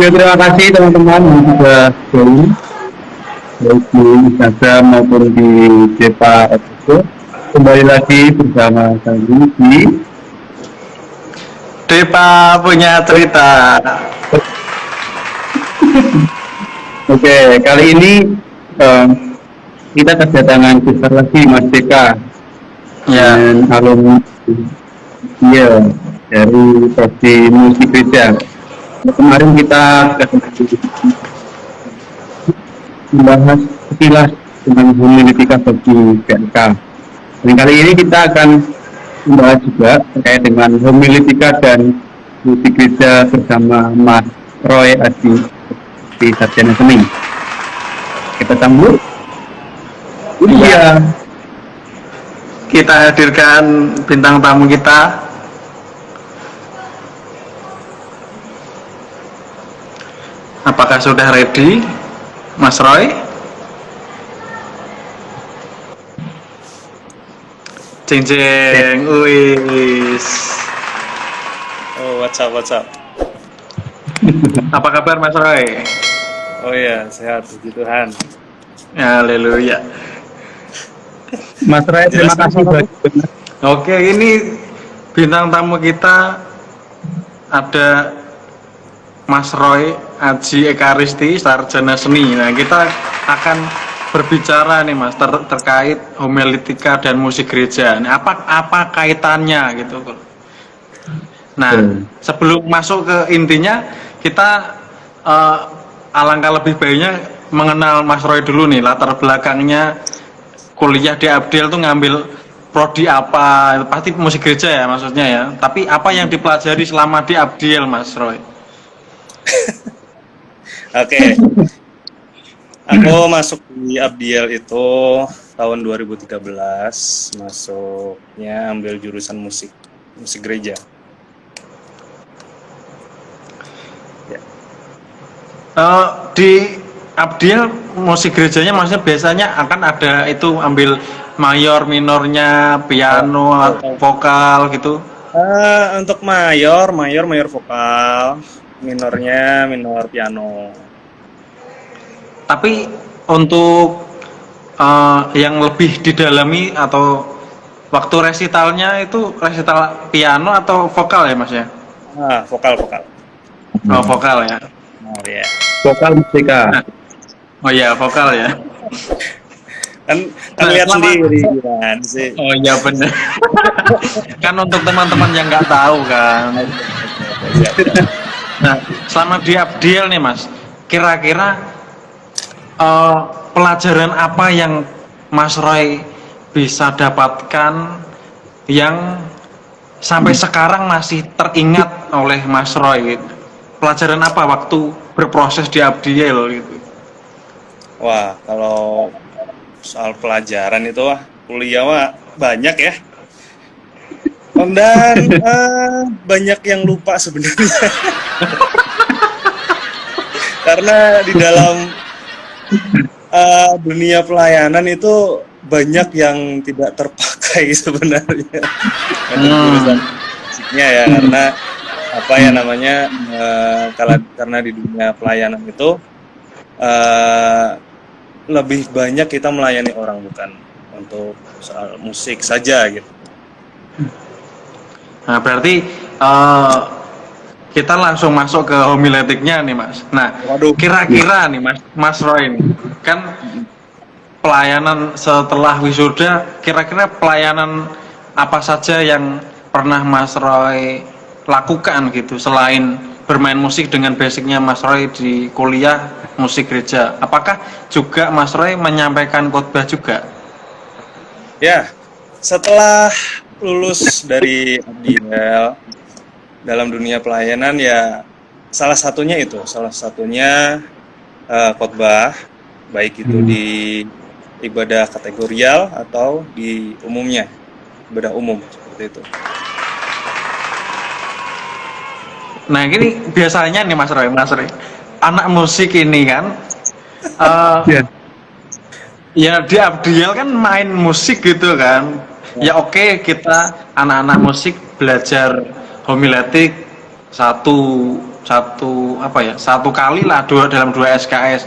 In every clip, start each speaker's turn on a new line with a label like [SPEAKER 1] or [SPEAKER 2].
[SPEAKER 1] Ya, terima kasih teman-teman yang sudah join baik di Instagram maupun di Depa episode. Kembali lagi bersama kami di
[SPEAKER 2] Depa punya cerita.
[SPEAKER 1] Oke, kali ini eh, kita kedatangan besar lagi Mas Deka
[SPEAKER 2] Ya,
[SPEAKER 1] dengan alumni dia dari prodi musik gereja. Kemarin kita membahas sekilas tentang homiletika bagi PMK. Dan kali ini kita akan membahas juga terkait dengan homiletika dan musik gereja bersama Mas Roy Adi di Sarjana Seni. Kita sambut. Iya.
[SPEAKER 2] kita hadirkan bintang tamu kita. Apakah sudah ready, Mas Roy? Jeng jeng, wis.
[SPEAKER 3] Oh, what's up, what's up?
[SPEAKER 2] Apa kabar Mas Roy?
[SPEAKER 3] Oh iya, sehat, puji Tuhan.
[SPEAKER 2] Haleluya.
[SPEAKER 1] Mas Roy, terima
[SPEAKER 3] Jelas,
[SPEAKER 1] kasih
[SPEAKER 3] Pak.
[SPEAKER 2] Oke, ini bintang tamu kita ada Mas Roy Aji Ekaristi, Sarjana Seni. Nah, kita akan berbicara nih Mas terkait homiletika dan musik gereja. Nah, apa kaitannya gitu? Nah, sebelum masuk ke intinya, kita alangkah lebih baiknya mengenal Mas Roy dulu nih, latar belakangnya kuliah di Abdiel tuh ngambil prodi apa? Pasti musik gereja ya maksudnya ya. Tapi apa yang dipelajari selama di Abdiel, Mas Roy?
[SPEAKER 3] Oke, aku masuk di Abdiel itu tahun 2013, masuknya ambil jurusan musik gereja.
[SPEAKER 2] Di Abdiel musik gerejanya maksudnya biasanya akan ada itu ambil mayor, minornya, piano atau vokal gitu.
[SPEAKER 3] Untuk mayor vokal, minornya minor piano.
[SPEAKER 2] Tapi untuk yang lebih didalami atau waktu resitalnya itu resital piano atau vokal ya Mas ya?
[SPEAKER 3] Vokal.
[SPEAKER 2] Oh vokal ya.
[SPEAKER 3] Oh ya.
[SPEAKER 1] Vokal musika.
[SPEAKER 2] Oh iya vokal ya.
[SPEAKER 3] Kan
[SPEAKER 2] Nah,
[SPEAKER 3] lihat
[SPEAKER 2] selama-
[SPEAKER 3] sendiri kan sih.
[SPEAKER 2] Oh iya benar. Kan untuk teman-teman yang nggak tahu kan.
[SPEAKER 3] Siap.
[SPEAKER 2] Nah, selama di Abdiel nih Mas, kira-kira pelajaran apa yang Mas Roy bisa dapatkan yang sampai sekarang masih teringat oleh Mas Roy gitu? Pelajaran apa waktu berproses di Abdiel gitu?
[SPEAKER 3] Wah, kalau soal pelajaran itu kuliah banyak ya. Dan banyak yang lupa sebenarnya. Karena di dalam dunia pelayanan itu banyak yang tidak terpakai sebenarnya. Untuk jurusan musiknya ya, karena apa ya namanya karena di dunia pelayanan itu lebih banyak kita melayani orang, bukan untuk soal musik saja gitu.
[SPEAKER 2] Nah, berarti kita langsung masuk ke homiletiknya nih Mas. Nah,
[SPEAKER 3] Waduh.
[SPEAKER 2] kira-kira nih Mas Roy ini kan pelayanan setelah wisuda, kira-kira pelayanan apa saja yang pernah Mas Roy lakukan gitu selain bermain musik dengan basicnya Mas Roy di kuliah musik gereja? Apakah juga Mas Roy menyampaikan khotbah juga?
[SPEAKER 3] Ya, setelah lulus dari Abdiel dalam dunia pelayanan ya salah satunya khotbah, baik itu di ibadah kategorial atau di umumnya, ibadah umum seperti itu.
[SPEAKER 2] Nah ini biasanya nih Mas Roy, anak musik ini kan
[SPEAKER 1] Ya.
[SPEAKER 2] ya di Abdiel kan main musik gitu kan. Ya oke, kita anak-anak musik belajar homiletik 1, satu kali lah dalam 2 SKS.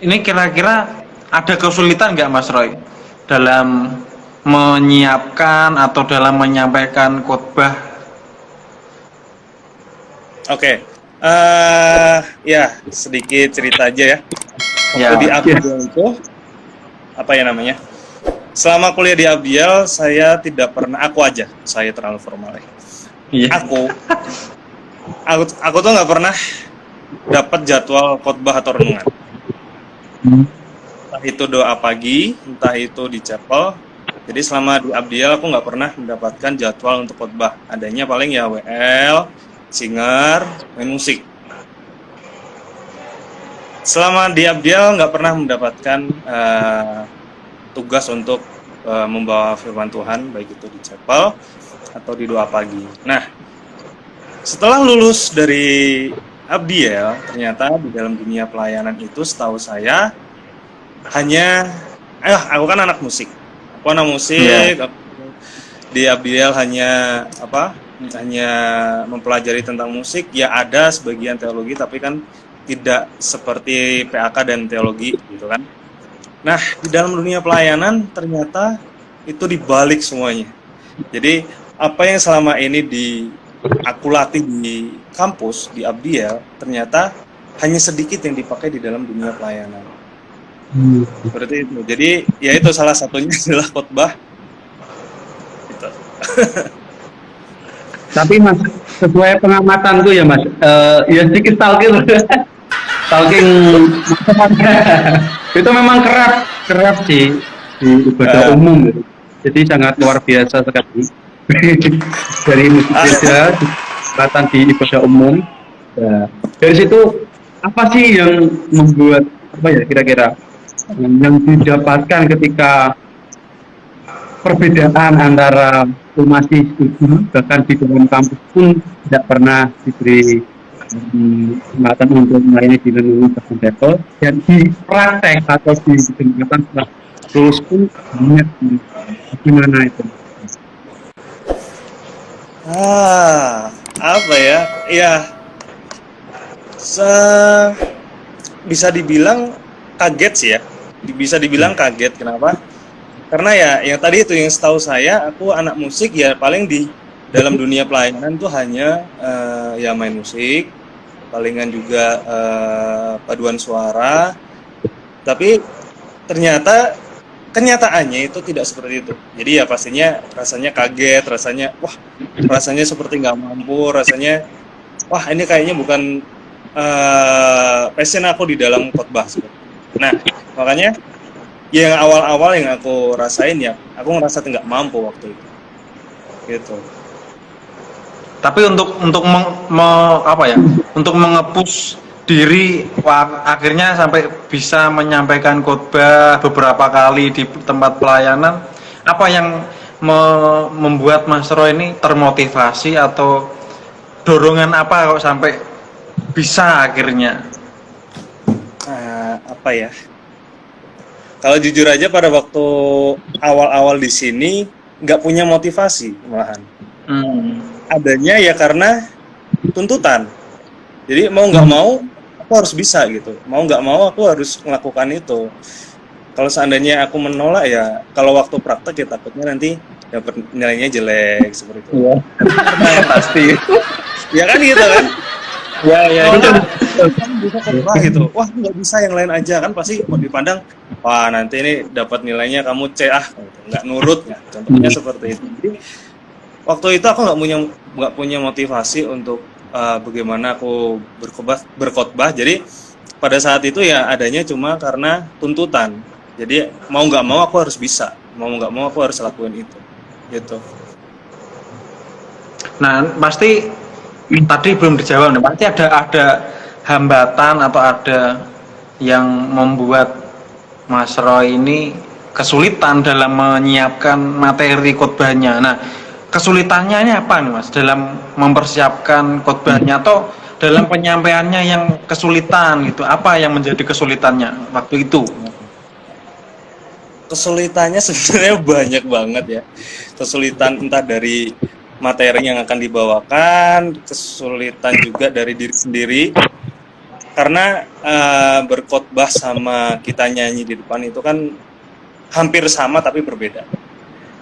[SPEAKER 2] Ini kira-kira ada kesulitan nggak Mas Roy dalam menyiapkan atau dalam menyampaikan khotbah?
[SPEAKER 3] Oke. Ya sedikit cerita aja ya.
[SPEAKER 2] Ya.
[SPEAKER 3] Waktu di Abdiel itu apa ya namanya? Selama kuliah di Abdiel saya tidak pernah, saya terlalu formal ya.
[SPEAKER 2] Iya.
[SPEAKER 3] Aku tuh nggak pernah dapat jadwal khotbah atau renungan. Entah itu doa pagi, entah itu di chapel. Jadi selama di Abdiel aku nggak pernah mendapatkan jadwal untuk khotbah. Adanya paling ya WL, singer, main musik. Selama di Abdiel nggak pernah mendapatkan tugas untuk membawa firman Tuhan, baik itu di chapel atau di doa pagi. Nah, setelah lulus dari Abdiel, ternyata di dalam dunia pelayanan itu setahu saya aku kan anak musik. Aku anak musik, di Abdiel hanya mempelajari tentang musik, ya ada sebagian teologi, tapi kan tidak seperti PAK dan teologi gitu kan. Nah, di dalam dunia pelayanan ternyata itu dibalik semuanya. Jadi apa yang selama ini aku latih di kampus di Abdiel ternyata hanya sedikit yang dipakai di dalam dunia pelayanan. Seperti itu. Jadi ya itu salah satunya adalah khotbah. Gitu.
[SPEAKER 1] Tapi Mas, sesuai pengamatanku ya Mas, ya sedikit stalking itu memang kerap sih di ibadah umum gitu. Jadi sangat luar biasa sekali dari musik gereja kesempatan di ibadah umum. Ya, dari situ apa sih yang membuat kira-kira yang didapatkan ketika perbedaan antara masih setuju, bahkan di dalam kampus pun tidak pernah diberi kesempatan untuk melayani di lingkungan level, dan di praktek atau di kesempatan setelah lulus pun banyak gimana itu?
[SPEAKER 3] Apa ya? Ya, bisa dibilang kaget sih ya. Bisa dibilang kaget. Kenapa? Karena ya yang tadi itu yang setahu saya, aku anak musik ya paling di dalam dunia pelayanan tuh hanya ya main musik, palingan juga paduan suara. Tapi ternyata kenyataannya itu tidak seperti itu. Jadi ya pastinya rasanya kaget, rasanya seperti nggak mampu, rasanya wah ini kayaknya bukan passion aku di dalam khotbah. Nah makanya yang awal-awal yang aku rasain ya, aku ngerasa nggak mampu waktu itu, gitu.
[SPEAKER 2] Tapi untuk untuk mengepus diri, akhirnya sampai bisa menyampaikan khotbah beberapa kali di tempat pelayanan, apa yang membuat Mas Roy ini termotivasi atau dorongan apa kok sampai bisa akhirnya?
[SPEAKER 3] Apa ya? Kalau jujur aja pada waktu awal-awal di sini nggak punya motivasi malahan. Adanya ya karena tuntutan. Jadi mau nggak mau aku harus bisa gitu. Mau nggak mau aku harus melakukan itu. Kalau seandainya aku menolak ya, kalau waktu praktek ya takutnya nanti dapat nilainya jelek seperti itu.
[SPEAKER 1] Iya.
[SPEAKER 3] Pasti. Ya kan gitu kan? Ya itu bisa khotbah gitu. Wah nggak bisa yang lain aja kan pasti mau dipandang. Wah nanti ini dapat nilainya kamu C nggak nurut ya. Contohnya seperti itu. Jadi waktu itu aku nggak punya motivasi untuk bagaimana aku berkhotbah. Jadi pada saat itu ya adanya cuma karena tuntutan. Jadi mau nggak mau aku harus bisa, mau nggak mau aku harus lakuin itu. Gitu.
[SPEAKER 2] Nah pasti tadi belum dijawab nih. Pasti ada hambatan atau ada yang membuat Mas Roy ini kesulitan dalam menyiapkan materi khotbahnya. Nah, kesulitannya ini apa nih Mas dalam mempersiapkan khotbahnya atau dalam penyampaiannya yang kesulitan gitu? Apa yang menjadi kesulitannya waktu itu?
[SPEAKER 3] Kesulitannya sebenarnya banyak banget ya. Kesulitan entah dari materi yang akan dibawakan, kesulitan juga dari diri sendiri. Karena berkhotbah sama kita nyanyi di depan itu kan hampir sama tapi berbeda.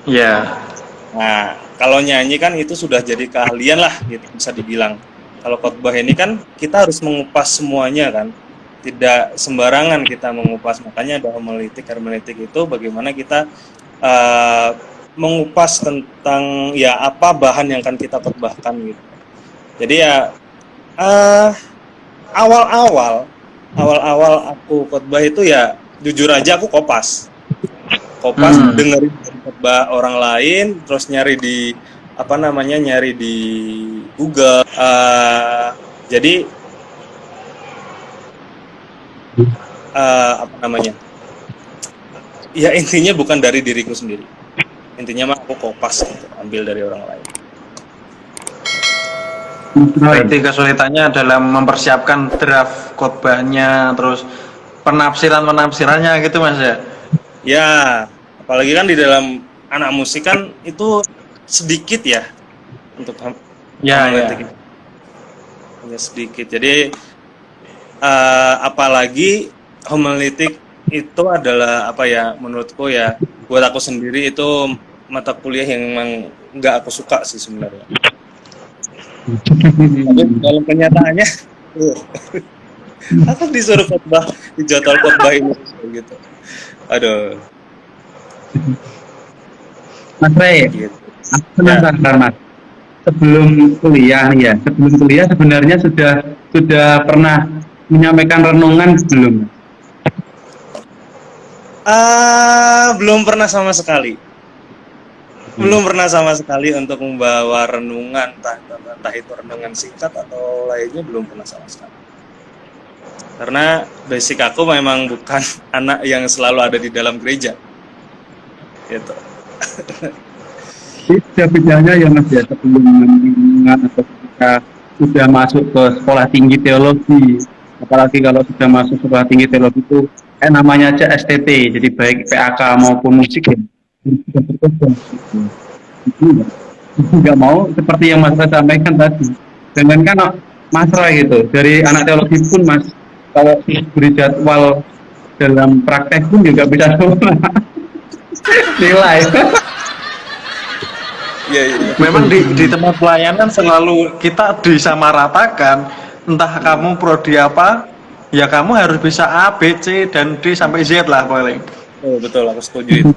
[SPEAKER 2] Iya.
[SPEAKER 3] Nah, kalau nyanyi kan itu sudah jadi keahlian lah gitu bisa dibilang. Kalau khotbah ini kan kita harus mengupas semuanya kan. Tidak sembarangan kita mengupas. Makanya ada hermeneutik. Hermeneutik itu bagaimana kita mengupas tentang ya apa bahan yang akan kita khotbahkan gitu. Jadi ya awal-awal aku khotbah itu ya jujur aja aku kopas dengerin khotbah orang lain, terus nyari di Google. Jadi ya intinya bukan dari diriku sendiri, intinya mah aku kopas gitu, ambil dari orang lain.
[SPEAKER 2] Berarti kesulitannya dalam mempersiapkan draft khotbahnya, terus penafsirannya gitu Mas ya?
[SPEAKER 3] Ya, apalagi kan di dalam anak musik kan itu sedikit ya untuk hermeneutik. Ya sedikit. Jadi apalagi hermeneutik itu adalah menurutku ya buat aku sendiri itu mata kuliah yang memang nggak aku suka sih sebenarnya. Tapi dalam kenyataannya aku disuruh khotbah di jadwal khotbah ini gitu. Aduh.
[SPEAKER 1] Mas Rey,
[SPEAKER 3] Gitu.
[SPEAKER 1] aku penasaran Mas. Sebelum kuliah sebenarnya sudah pernah menyampaikan renungan belum?
[SPEAKER 3] Belum pernah sama sekali. Belum pernah sama sekali untuk membawa renungan, entah itu renungan singkat atau lainnya, belum pernah sama sekali. Karena basic aku memang bukan anak yang selalu ada di dalam gereja. Gitu.
[SPEAKER 1] Bedanya ya Mas ya, sebelum renungan atau ketika sudah masuk ke sekolah tinggi teologi, apalagi kalau sudah masuk sekolah tinggi teologi itu namanya aja STT, jadi baik PAK maupun musik ya. Nggak mau seperti yang Mas Roy sampaikan tadi. Dengan kan Mas Roy gitu, dari anak teologi pun Mas, kalau beri jadwal dalam praktek pun juga bisa nilai.
[SPEAKER 3] Iya.
[SPEAKER 2] Memang di tempat pelayanan selalu kita disamaratakan, entah kamu prodi apa, ya kamu harus bisa A, B, C, dan D sampai Z lah paling.
[SPEAKER 3] Oh betul, aku setuju itu.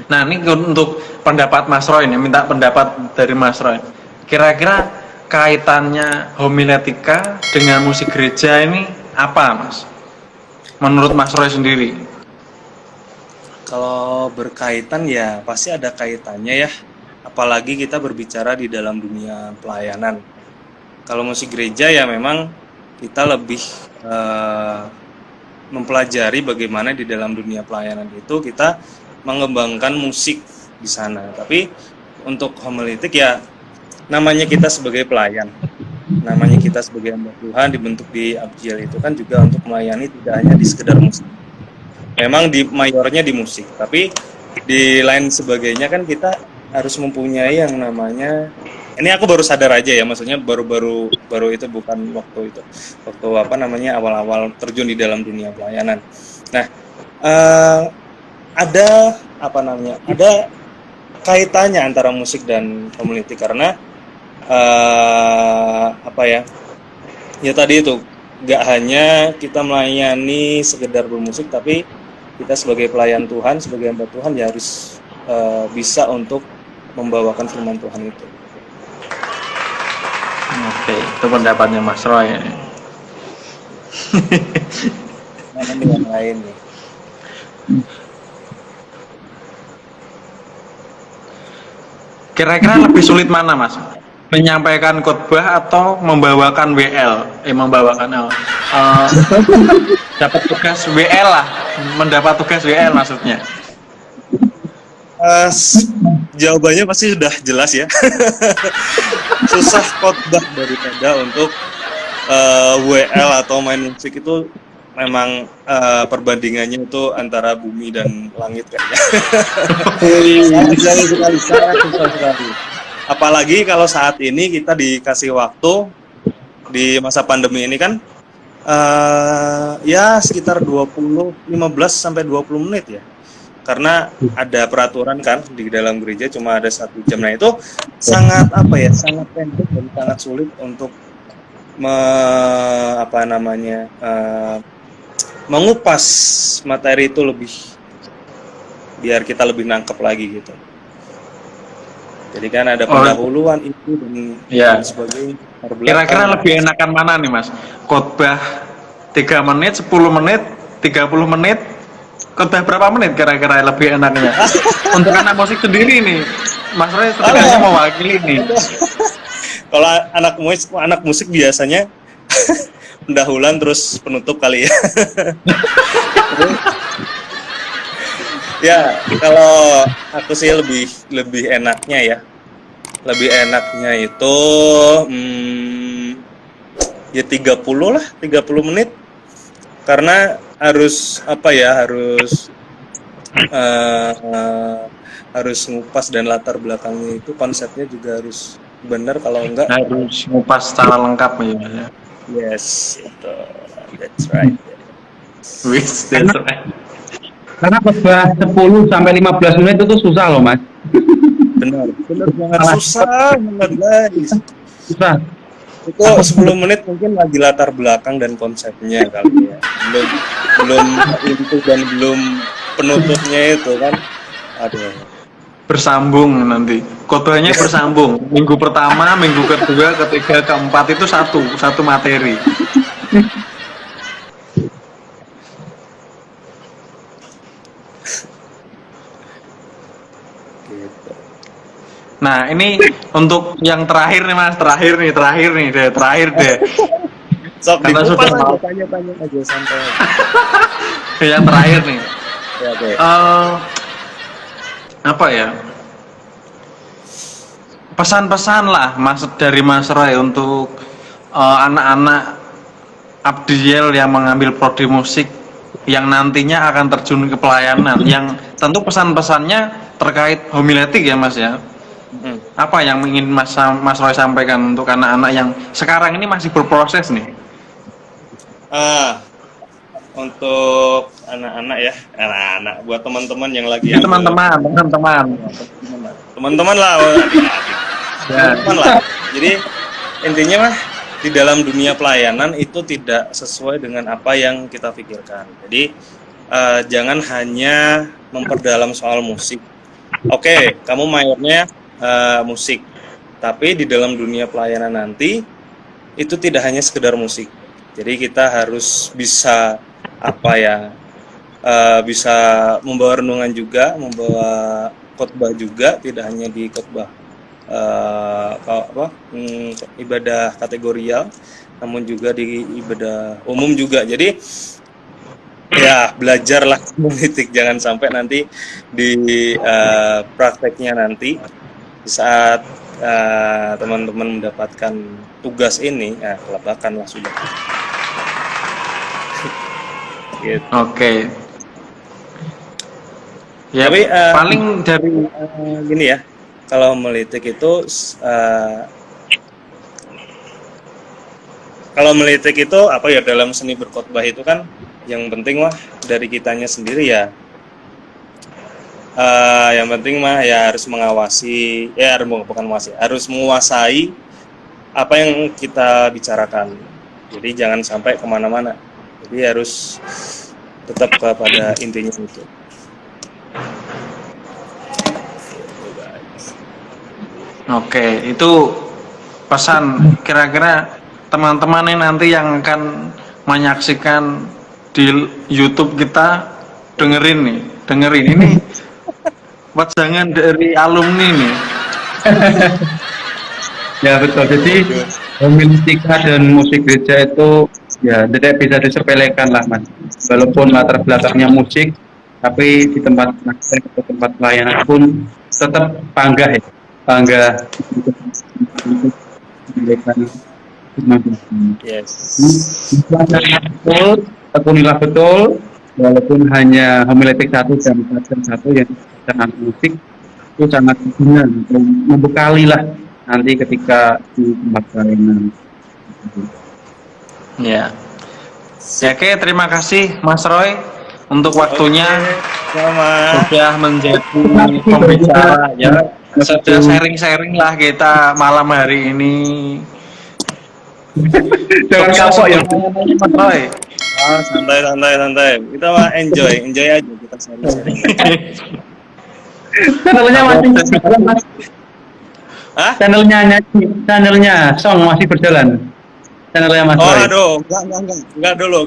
[SPEAKER 2] Nah ini untuk pendapat Mas Roy nih, minta pendapat dari Mas Roy. Kira-kira kaitannya homiletika dengan musik gereja ini apa Mas? Menurut Mas Roy sendiri?
[SPEAKER 3] Kalau berkaitan ya pasti ada kaitannya ya. Apalagi kita berbicara di dalam dunia pelayanan. Kalau musik gereja ya memang kita lebih mempelajari bagaimana di dalam dunia pelayanan itu kita mengembangkan musik di sana. Tapi untuk homiletik ya namanya kita sebagai pelayan, namanya kita sebagai hamba Tuhan dibentuk di Abjil itu kan juga untuk melayani, tidak hanya di sekedar musik. Memang di mayornya di musik, tapi di lain sebagainya kan kita harus mempunyai yang namanya, ini aku baru sadar aja ya, maksudnya baru itu, bukan waktu awal-awal terjun di dalam dunia pelayanan. Nah, ada kaitannya antara musik dan homiletik karena ya tadi itu nggak hanya kita melayani sekedar bermusik, tapi kita sebagai pelayan Tuhan, sebagai hamba Tuhan ya harus bisa untuk membawakan firman Tuhan itu.
[SPEAKER 2] Oke, itu pendapatnya Mas Roy.
[SPEAKER 3] Mana yang lain nih?
[SPEAKER 2] Kira-kira lebih sulit mana Mas? Menyampaikan khotbah atau membawakan WL? Dapat tugas WL lah, mendapat tugas WL maksudnya.
[SPEAKER 3] Jawabannya pasti sudah jelas ya. Susah khotbah daripada untuk WL atau main musik itu memang perbandingannya itu antara bumi dan langit kayaknya. Sangat susah sekali. Apalagi kalau saat ini kita dikasih waktu di masa pandemi ini kan ya sekitar 15 sampai 20 menit ya. Karena ada peraturan kan di dalam gereja cuma ada 1 jam. Nah itu sangat sangat pendek dan sangat sulit untuk mengupas materi itu lebih biar kita lebih nangkep lagi gitu. Jadi kan ada pendahuluan itu dan sebagainya.
[SPEAKER 2] Kira-kira lebih enakan mana nih Mas? Khotbah 3 menit, 10 menit, 30 menit, khotbah berapa menit kira-kira lebih enaknya? Untuk anak musik sendiri nih, Mas Roy setidaknya mewakili nih.
[SPEAKER 3] Kalau anak musik biasanya pendahuluan terus penutup kali ya. Ya, kalau aku sih lebih enaknya ya. Lebih enaknya itu ya 30 lah, 30 menit. Karena harus harus ngupas dan latar belakangnya itu konsepnya juga harus benar, kalau enggak
[SPEAKER 2] harus ngupas secara lengkap ya.
[SPEAKER 3] Yes, itu. That's right.
[SPEAKER 2] That's right.
[SPEAKER 1] Karena khotbah 10 sampai 15 menit itu susah loh, Mas.
[SPEAKER 3] Benar banget, susah banget guys.
[SPEAKER 1] Susah.
[SPEAKER 3] Itu 10 menit mungkin lagi latar belakang dan konsepnya kali ya. Belum itu dan belum penutupnya itu kan. Aduh.
[SPEAKER 2] Bersambung nanti. Khotbahnya bersambung. Minggu pertama, minggu kedua, ketiga, keempat itu satu materi. Nah, ini untuk yang terakhir nih Mas, terakhir deh.
[SPEAKER 3] Sok
[SPEAKER 2] Karena
[SPEAKER 3] dikupas
[SPEAKER 2] sudah
[SPEAKER 3] aja, tanya-tanya aja santai.
[SPEAKER 2] Yang terakhir nih.
[SPEAKER 3] Ya, oke.
[SPEAKER 2] Apa ya? Pesan-pesan lah dari Mas Roy untuk anak-anak Abdiel yang mengambil prodi musik yang nantinya akan terjun ke pelayanan, yang tentu pesan-pesannya terkait homiletik ya Mas ya. Apa yang ingin Mas Roy sampaikan untuk anak-anak yang sekarang ini masih berproses nih?
[SPEAKER 3] Untuk anak-anak ya, anak-anak buat teman-teman yang lagi
[SPEAKER 2] Ya, teman-teman
[SPEAKER 3] lah, teman-teman lah. Jadi intinya mah di dalam dunia pelayanan itu tidak sesuai dengan apa yang kita pikirkan. Jadi jangan hanya memperdalam soal musik. Oke, kamu mayornya musik, tapi di dalam dunia pelayanan nanti itu tidak hanya sekedar musik. Jadi kita harus bisa bisa membawa renungan juga, membawa khotbah juga, tidak hanya di khotbah ibadah kategorial, namun juga di ibadah umum juga. Jadi ya belajarlah politik, jangan sampai nanti di prakteknya nanti di saat teman-teman mendapatkan tugas ini, kelabakanlah sudah. Gitu.
[SPEAKER 2] Oke. Ya,
[SPEAKER 3] tapi
[SPEAKER 2] paling dari
[SPEAKER 3] gini ya, kalau melitik itu dalam seni berkhotbah itu kan yang penting mah dari kitanya sendiri ya. Yang penting mah ya harus mengawasi, harus menguasai apa yang kita bicarakan. Jadi jangan sampai kemana-mana. Jadi harus tetap kepada intinya itu.
[SPEAKER 2] Oke, itu pesan kira-kira teman-teman yang nanti yang akan menyaksikan di YouTube kita dengerin ini wajangan dari alumni nih.
[SPEAKER 1] Ya betul, jadi homiletika dan musik gereja itu ya tidak bisa disepelekan lah Mas. Walaupun latar belakangnya musik, tapi di tempat pelayanan pun tetap bangga
[SPEAKER 3] Yes.
[SPEAKER 1] tekunilah betul, walaupun hanya homiletik satu dan pelajaran satu yang tentang musik itu sangat berguna untuk membekali lah nanti ketika di tempat lain.
[SPEAKER 2] Ya. Ya, oke, terima kasih Mas Roy untuk waktunya.
[SPEAKER 3] Sama.
[SPEAKER 2] Sudah menjadi pembicara ya. Sudah sharing-sharing lah kita malam hari ini.
[SPEAKER 1] Jangan kapok ya.
[SPEAKER 2] Mas Roy.
[SPEAKER 3] Santai. Kita mah enjoy aja kita sharing.
[SPEAKER 1] Channelnya masih berjalan, Mas.
[SPEAKER 3] Hah?
[SPEAKER 1] Channelnya Song masih berjalan. Channelnya Mas
[SPEAKER 3] Oh,
[SPEAKER 1] Roy.
[SPEAKER 3] aduh, enggak dulu.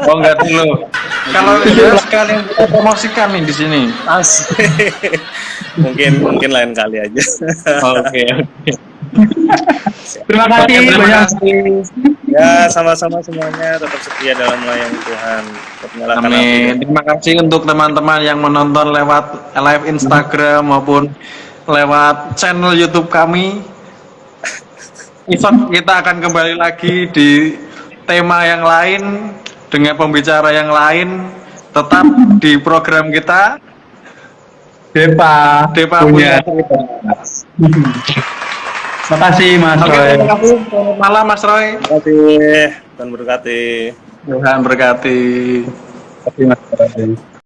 [SPEAKER 2] Oh, enggak dulu. Kalau ya sekalian kita promosikan nih di sini.
[SPEAKER 3] Asik. mungkin lain kali aja.
[SPEAKER 2] Oke.
[SPEAKER 1] Terima kasih
[SPEAKER 2] Terima
[SPEAKER 1] banyak.
[SPEAKER 2] kasih.
[SPEAKER 3] Ya, sama-sama semuanya tetap setia dalam melayani Tuhan. Tetap menyalakan api.
[SPEAKER 2] Amin. Terima kasih untuk teman-teman yang menonton lewat live Instagram maupun lewat channel YouTube kami. Besok kita akan kembali lagi di tema yang lain dengan pembicara yang lain. Tetap di program kita
[SPEAKER 1] Depa
[SPEAKER 2] punya.
[SPEAKER 1] Terima kasih Mas
[SPEAKER 2] Oke,
[SPEAKER 1] Roy.
[SPEAKER 2] terima kasih. Selamat malam Mas Roy.
[SPEAKER 3] Terima kasih. Tuhan berkati.
[SPEAKER 2] Tuhan berkati.
[SPEAKER 1] Terima kasih Mas Roy.